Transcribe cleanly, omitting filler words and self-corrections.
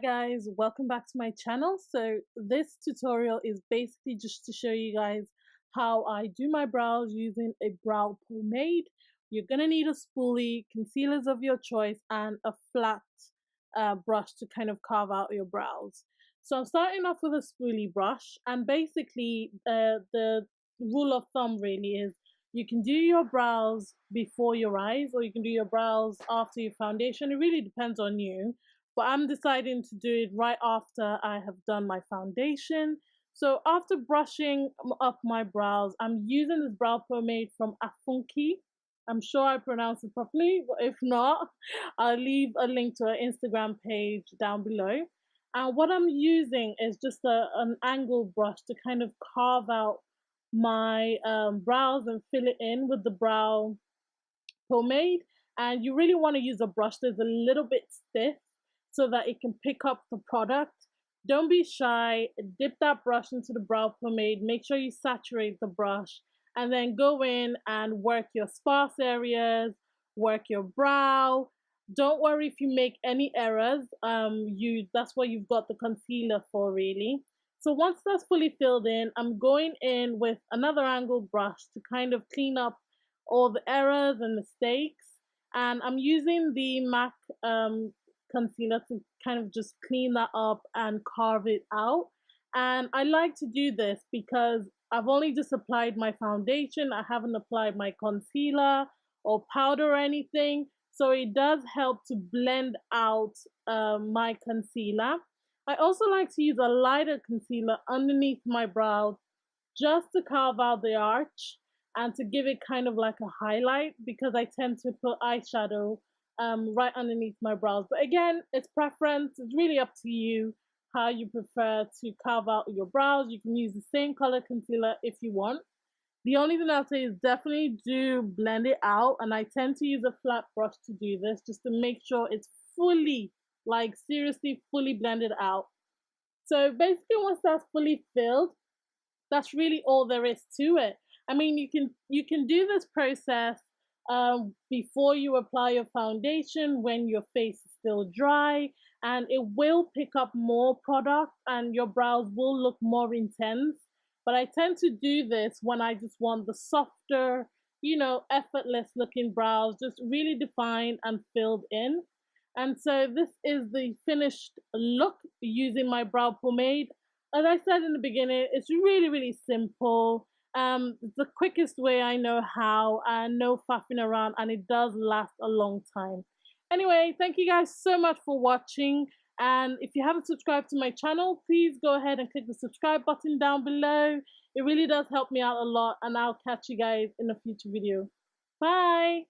Guys, welcome back to my channel. So this tutorial is basically just to show you guys how I do my brows using a brow pomade. You're gonna need a spoolie, concealers of your choice, and a flat brush to kind of carve out your brows. So I'm starting off with a spoolie brush, and basically the rule of thumb really is you can do your brows before your eyes, or you can do your brows after your foundation. It really depends on you, but I'm deciding to do it right after I have done my foundation. So after brushing up my brows, I'm using this brow pomade from Afunki. I'm sure I pronounced it properly, but if not, I'll leave a link to her Instagram page down below. And what I'm using is just an angled brush to kind of carve out my brows and fill it in with the brow pomade. And you really want to use a brush that's a little bit stiff so that it can pick up the product. Don't be shy, dip that brush into the brow pomade, make sure you saturate the brush, and then go in and work your sparse areas, work your brow. Don't worry if you make any errors, that's what you've got the concealer for really. So once that's fully filled in, I'm going in with another angled brush to kind of clean up all the errors and mistakes. And I'm using the MAC concealer to kind of just clean that up and carve it out. And I like to do this because I've only just applied my foundation. I haven't applied my concealer or powder or anything. So it does help to blend out my concealer. I also like to use a lighter concealer underneath my brow just to carve out the arch and to give it kind of like a highlight, because I tend to put eyeshadow right underneath my brows. But again, it's preference. It's really up to you how you prefer to carve out your brows. You can use the same color concealer if you want. The only thing I'll say is definitely do blend it out, and I tend to use a flat brush to do this just to make sure it's fully, like seriously fully blended out. So basically once that's fully filled, that's really all there is to it. I mean, you can do this process before you apply your foundation when your face is still dry, and it will pick up more product and your brows will look more intense. But I tend to do this when I just want the softer, effortless looking brows, just really defined and filled in. And so this is the finished look using my brow pomade. As I said in the beginning, it's really, really simple. It's the quickest way I know how, and no faffing around, and it does last a long time. Anyway, thank you guys so much for watching. And if you haven't subscribed to my channel, please go ahead and click the subscribe button down below. It really does help me out a lot, and I'll catch you guys in a future video. Bye!